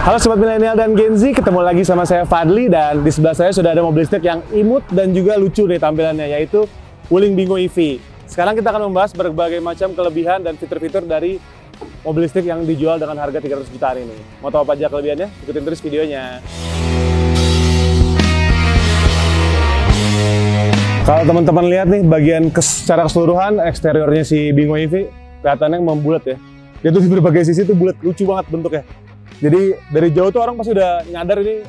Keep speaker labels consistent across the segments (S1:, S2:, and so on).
S1: Halo Sobat Milenial dan Gen Z, ketemu lagi sama saya Fadli dan di sebelah saya sudah ada mobil listrik yang imut dan juga lucu nih tampilannya, yaitu Wuling Bingo EV. Sekarang kita akan membahas berbagai macam kelebihan dan fitur-fitur dari mobil listrik yang dijual dengan harga 300 jutaan ini. Mau tahu apa aja kelebihannya? Ikutin terus videonya. Kalau teman-teman lihat nih bagian secara keseluruhan eksteriornya si Bingo EV kelihatannya membulat ya. Dia tuh di berbagai sisi tuh bulat, lucu banget bentuknya. Jadi dari jauh tuh orang pasti udah nyadar ini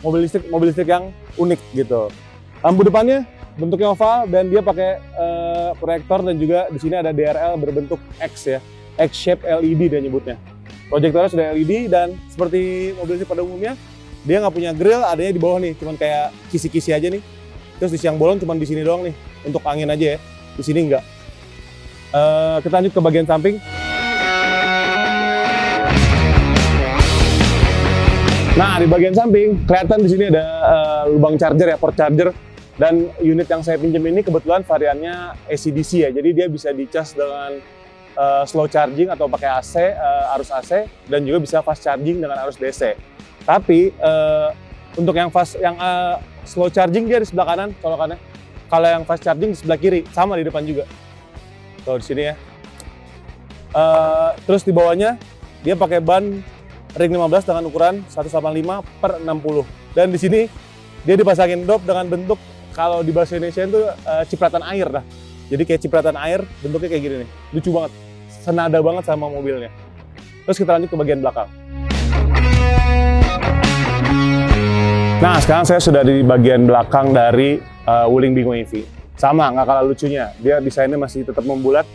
S1: mobil listrik yang unik gitu. Lampu depannya bentuknya oval dan dia pakai proyektor dan juga di sini ada DRL berbentuk X ya, X-shape LED dia nyebutnya. Proyektornya sudah LED dan seperti mobil listrik pada umumnya dia nggak punya grill, adanya di bawah nih, cuman kayak kisi-kisi aja nih. Terus di siang bolong cuman di sini doang nih untuk angin aja ya, di sini nggak. Kita lanjut ke bagian samping. Nah, di bagian samping kelihatan di sini ada lubang charger ya, port charger, dan unit yang saya pinjam ini kebetulan variannya AC/DC ya. Jadi dia bisa dicas dengan slow charging atau pakai AC, arus AC, dan juga bisa fast charging dengan arus DC. Tapi untuk yang slow charging dia di sebelah kanan colokannya. Kalau yang fast charging di sebelah kiri, sama di depan juga. Tuh di sini ya. Terus di bawahnya dia pakai ban ring 15 dengan ukuran 185/60. Dan di sini dia dipasangin dop dengan bentuk, kalau di bahasa Indonesia itu cipratan air dah. Jadi kayak cipratan air, bentuknya kayak gini nih. Lucu banget. Senada banget sama mobilnya. Terus kita lanjut ke bagian belakang. Nah, sekarang saya sudah di bagian belakang dari Wuling Bingo EV. Sama, nggak kalah lucunya. Dia desainnya masih tetap membulat.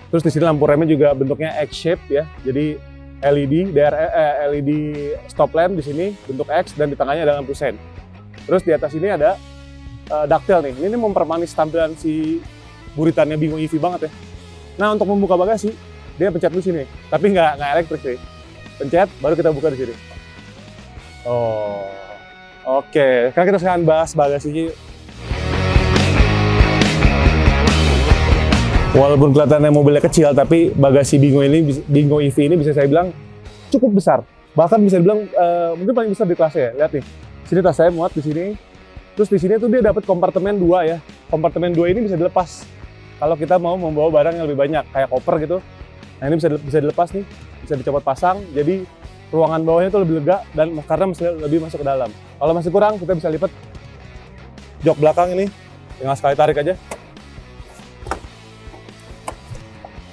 S1: Terus di sini lampu remnya juga bentuknya X-shape ya. Jadi LED, LED stop lamp di sini bentuk X dan di tengahnya ada lampu sen. Terus di atas ini ada ductile nih. Ini mempermanis tampilan si buritannya Bingo EV banget ya. Nah, untuk membuka bagasi dia pencet dulu sini, tapi nggak elektrik sih. Pencet baru kita buka di sini. Oh, oke. Sekarang kita akan bahas bagasinya. Walaupun kelihatannya mobilnya kecil, tapi bagasi Bingo EV ini bisa saya bilang cukup besar. Bahkan bisa dibilang mungkin paling besar di kelasnya ya. Lihat nih, sini tas saya muat di sini. Terus di sini tuh dia dapat kompartemen 2 ya. Kompartemen 2 ini bisa dilepas kalau kita mau membawa barang yang lebih banyak, kayak koper gitu. Nah, ini bisa dilepas nih, bisa dicopot pasang. Jadi ruangan bawahnya tuh lebih lega dan karena masih lebih masuk ke dalam. Kalau masih kurang, kita bisa lipat jok belakang ini, tinggal sekali tarik aja.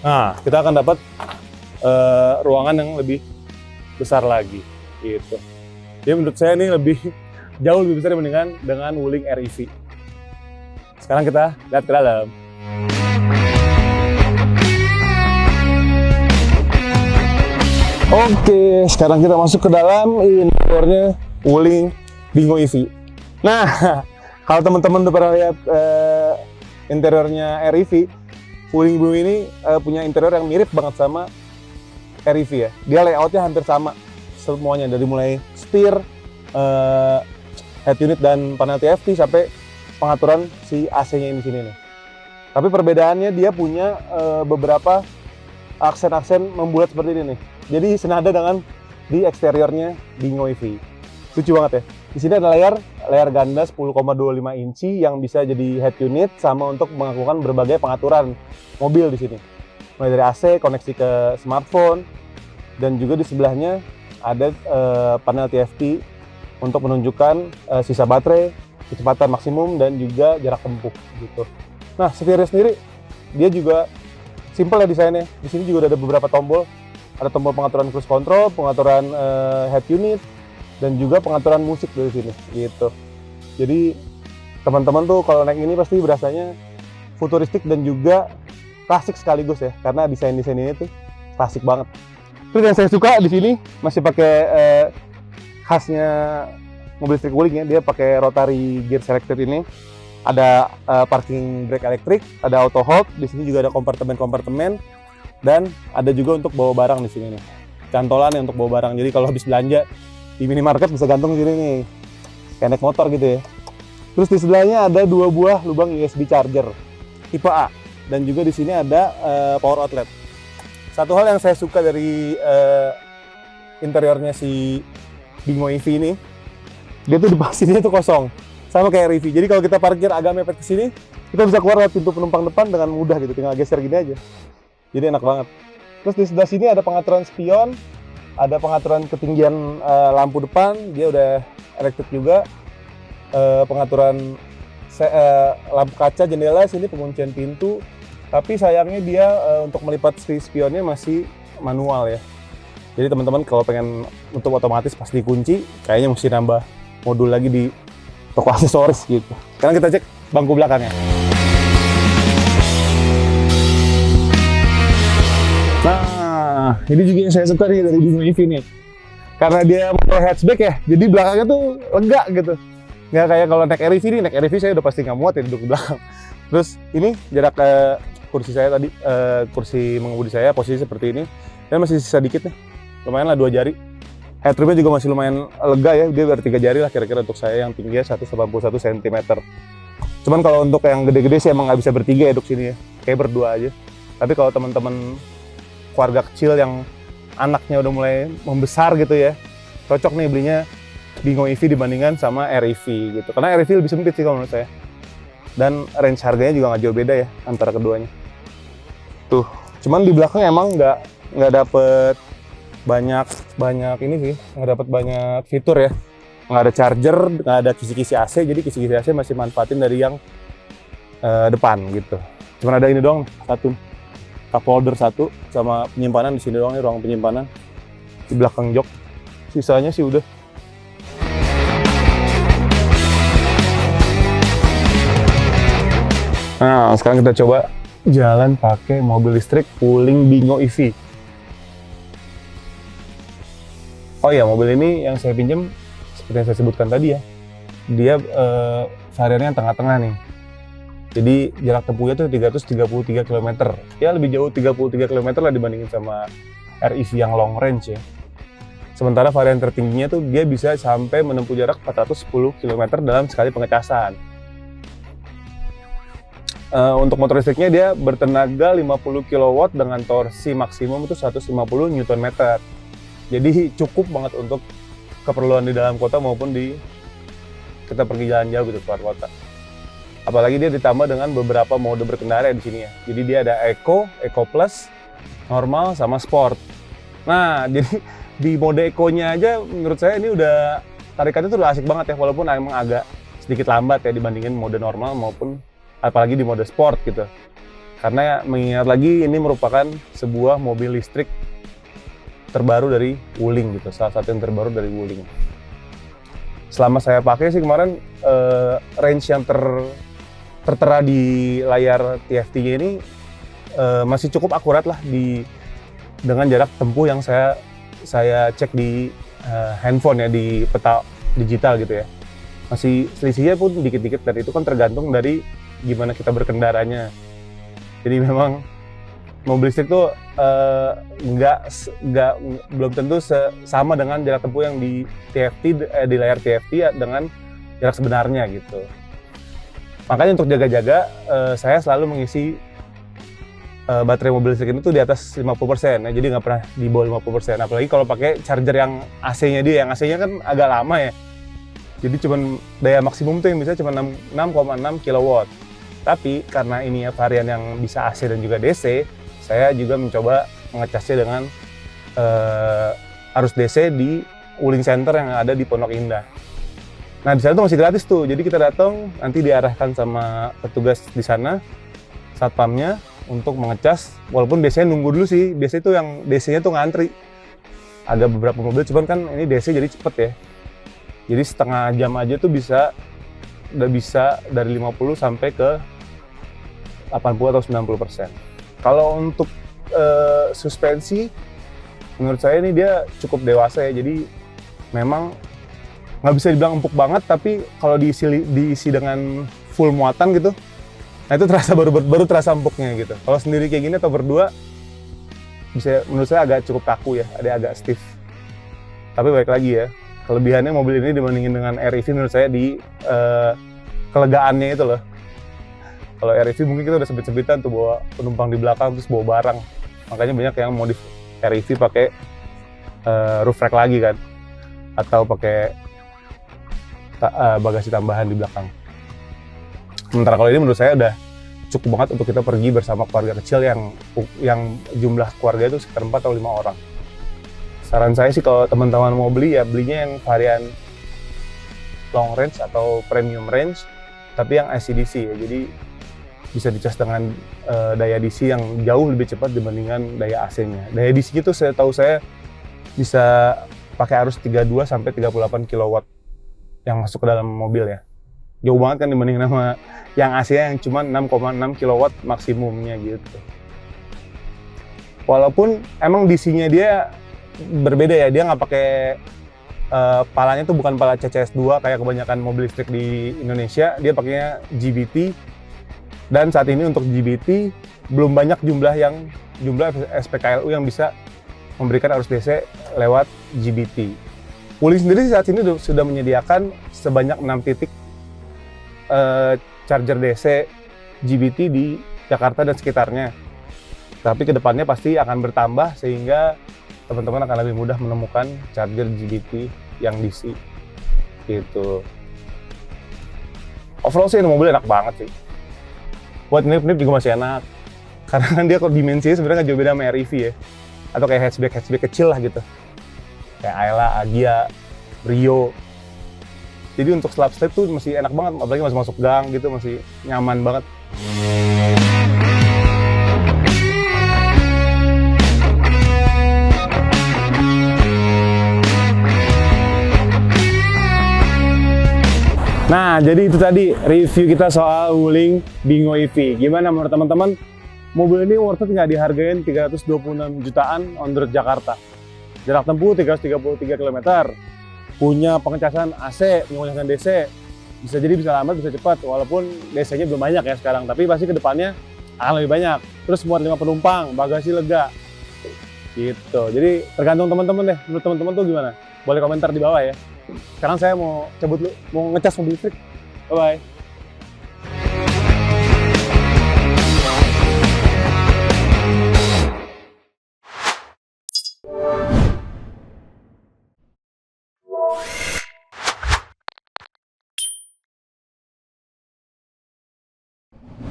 S1: Nah, kita akan dapat ruangan yang lebih besar lagi, gitu. Jadi menurut saya ini jauh lebih besar dibandingkan dengan Wuling REV. Sekarang kita lihat ke dalam. Oke, sekarang kita masuk ke dalam interiornya Wuling Bingo EV. Nah, kalau teman-teman udah pernah lihat interiornya REV, Wuling Bingo ini punya interior yang mirip banget sama REV ya. Dia layoutnya hampir sama semuanya, dari mulai setir, head unit dan panel TFT sampai pengaturan si AC-nya di sini nih. Tapi perbedaannya dia punya beberapa aksen-aksen membulat seperti ini nih. Jadi senada dengan di eksteriornya Bingo EV. Lucu banget ya. Di sini ada layar ganda 10,25 inci yang bisa jadi head unit sama untuk melakukan berbagai pengaturan mobil di sini. Mulai dari AC, koneksi ke smartphone, dan juga di sebelahnya ada panel TFT untuk menunjukkan sisa baterai, kecepatan maksimum, dan juga jarak tempuh gitu. Nah, setirnya sendiri dia juga simple ya desainnya. Di sini juga ada beberapa tombol. Ada tombol pengaturan cruise control, pengaturan head unit, dan juga pengaturan musik dari sini gitu. Jadi teman-teman tuh kalau naik ini pasti berasanya futuristik dan juga klasik sekaligus ya, karena desain ini tuh klasik banget. Terus yang saya suka di sini masih pakai khasnya mobil listrik Wuling ya, dia pakai rotary gear selector ini. Ada parking brake elektrik, ada auto hold, di sini juga ada kompartemen-kompartemen, dan ada juga untuk bawa barang di sini nih. Cantolan ya untuk bawa barang. Jadi kalau habis belanja di minimarket bisa gantung di sini nih. Kayak naik motor gitu ya. Terus di sebelahnya ada 2 buah lubang USB charger tipe A, dan juga di sini ada power outlet. Satu hal yang saya suka dari interiornya si Bingo EV ini, dia tuh di pastinya tuh kosong, sama kayak EV. Jadi kalau kita parkir agak mepet ke sini, kita bisa keluar lewat pintu penumpang depan dengan mudah gitu, tinggal geser gini aja. Jadi enak banget. Terus di sebelah sini ada pengaturan spion, ada pengaturan ketinggian lampu depan, dia udah elektrik juga. Pengaturan lampu kaca, jendela, sini penguncian pintu. Tapi sayangnya dia untuk melipat spionnya masih manual ya. Jadi teman-teman kalau pengen untuk otomatis pas dikunci, kayaknya mesti nambah modul lagi di toko aksesoris gitu. Sekarang kita cek bangku belakangnya. Nah, ini juga yang saya suka nih dari Bingo EV nih. Karena dia motor hatchback ya, jadi belakangnya tuh lega gitu. Nggak kayak kalau naik REV nih, naik REV saya udah pasti nggak muat ya duduk di belakang. Terus ini jarak kursi saya tadi, kursi mengemudi saya posisi seperti ini. Dan masih sisa dikit nih. Lumayan lah 2 jari. Headroomnya juga masih lumayan lega ya, dia baru 3 jari lah kira-kira untuk saya yang tingginya 181 cm. Cuman kalau untuk yang gede-gede sih emang nggak bisa bertiga ya duduk sini ya, kayak berdua aja. Tapi kalau teman-teman keluarga kecil yang anaknya udah mulai membesar gitu ya, cocok nih belinya Bingo EV dibandingkan sama REV gitu. Karena REV lebih sempit sih kalau menurut saya. Dan range harganya juga nggak jauh beda ya antara keduanya. Tuh, cuman di belakang emang nggak dapet banyak ini sih, nggak dapat banyak fitur ya, nggak ada charger, nggak ada kisi-kisi AC, jadi kisi-kisi AC masih manfaatin dari yang depan gitu. Cuman ada ini doang, satu cup holder satu sama penyimpanan di sini doang nih, ruang penyimpanan di belakang jok. Sisanya sih udah. Nah, sekarang kita coba jalan pakai mobil listrik Wuling Bingo EV. Oh iya, mobil ini yang saya pinjam seperti yang saya sebutkan tadi ya, dia variannya yang tengah-tengah nih. Jadi jarak tempuhnya tuh 333 km. Ya lebih jauh 33 km lah dibandingin sama REV yang long range ya. Sementara varian tertingginya tuh dia bisa sampai menempuh jarak 410 km dalam sekali pengecasan. Untuk motor listriknya dia bertenaga 50 kW dengan torsi maksimum itu 150 Nm. Jadi cukup banget untuk keperluan di dalam kota maupun di kita pergi jalan jauh gitu keluar kota. Apalagi dia ditambah dengan beberapa mode berkendara di sini ya. Jadi dia ada Eco, Eco Plus, normal sama Sport. Nah, jadi di mode Eco-nya aja menurut saya ini udah tarikannya tuh udah asik banget ya, walaupun emang agak sedikit lambat ya dibandingin mode normal maupun apalagi di mode Sport gitu. Karena mengingat lagi ini merupakan sebuah mobil listrik terbaru dari Wuling gitu, salah satu yang terbaru dari Wuling. Selama saya pakai sih kemarin range yang tertera di layar TFT-nya ini masih cukup akurat lah dengan jarak tempuh yang saya cek di handphone ya, di peta digital gitu ya. Masih selisihnya pun dikit-dikit, dan itu kan tergantung dari gimana kita berkendaranya. Jadi memang mobil listrik tuh belum tentu sama dengan jarak tempuh yang di TFT di layar TFT dengan jarak sebenarnya gitu. Makanya untuk jaga-jaga saya selalu mengisi baterai mobil listrik ini tuh di atas 50% ya, jadi nggak pernah di bawah 50%. Apalagi kalau pakai charger yang AC-nya dia, yang AC-nya kan agak lama ya. Jadi cuman daya maksimum tuh yang bisa cuma 6,6 kW. Tapi karena ini ya varian yang bisa AC dan juga DC, saya juga mencoba mengecasnya dengan arus DC di Wuling Center yang ada di Pondok Indah. Nah di sana tuh masih gratis tuh, jadi kita datang nanti diarahkan sama petugas di sana, satpamnya untuk mengecas. Walaupun biasanya nunggu dulu sih, biasanya tuh yang DC-nya tuh ngantri. Ada beberapa mobil, cuman kan ini DC jadi cepet ya. Jadi setengah jam aja tuh udah bisa dari 50 sampai ke 80 atau 90%. Kalau untuk suspensi, menurut saya ini dia cukup dewasa ya. Jadi memang nggak bisa dibilang empuk banget, tapi kalau diisi dengan full muatan gitu, nah itu terasa baru terasa empuknya gitu. Kalau sendiri kayak gini atau berdua, bisa menurut saya agak cukup kaku ya, ada agak stiff. Tapi balik lagi ya, kelebihannya mobil ini dibandingin dengan REV menurut saya di kelegaannya itu loh. Kalau REV mungkin kita udah sebit-sebitan tuh bawa penumpang di belakang terus bawa barang. Makanya banyak yang modif REV pakai roof rack lagi kan. atau pakai bagasi tambahan di belakang. Sementara kalau ini menurut saya udah cukup banget untuk kita pergi bersama keluarga kecil yang jumlah keluarga itu sekitar 4 atau 5 orang. Saran saya sih kalau teman-teman mau beli ya belinya yang varian long range atau premium range, tapi yang AC/DC ya. Jadi bisa dicas dengan daya DC yang jauh lebih cepat dibandingkan daya AC-nya. Daya DC itu saya tahu saya bisa pakai arus 32 sampai 38 kW yang masuk ke dalam mobil ya. Jauh banget kan dibanding sama yang AC yang cuma 6,6 kW maksimumnya gitu. Walaupun emang DC-nya dia berbeda ya, dia nggak pakai palanya tuh bukan pala CCS2 kayak kebanyakan mobil listrik di Indonesia, dia pakainya GBT. Dan saat ini untuk GBT belum banyak jumlah SPKLU yang bisa memberikan arus DC lewat GBT. Wuling sendiri saat ini sudah menyediakan sebanyak 6 titik charger DC GBT di Jakarta dan sekitarnya. Tapi kedepannya pasti akan bertambah sehingga teman-teman akan lebih mudah menemukan charger GBT yang DC gitu. Overall sih ini mobil enak banget sih. Buat nip-nip juga masih enak. Karena kan dia kalau dimensinya sebenarnya nggak jauh beda sama REV ya. Atau kayak hatchback kecil lah gitu. Kayak Ayla, Agya, Brio. Jadi untuk slap-slip tuh masih enak banget, apalagi masih masuk gang gitu, masih nyaman banget. Nah, jadi itu tadi review kita soal Wuling Bingo EV. Gimana menurut teman-teman? Mobil ini worth it nggak dihargain 326 jutaan on the road Jakarta? Jarak tempuh 333 km. Punya pengecasan AC, punya pengecasan DC. Bisa jadi bisa lambat, bisa cepat. Walaupun DC-nya belum banyak ya sekarang, tapi pasti kedepannya akan lebih banyak. Terus muat 5 penumpang, bagasi lega. Gitu. Jadi tergantung teman-teman deh. Menurut teman-teman tuh gimana? Boleh komentar di bawah ya. Sekarang saya mau cabut dulu, mau ngecas mobil listrik. Bye-bye.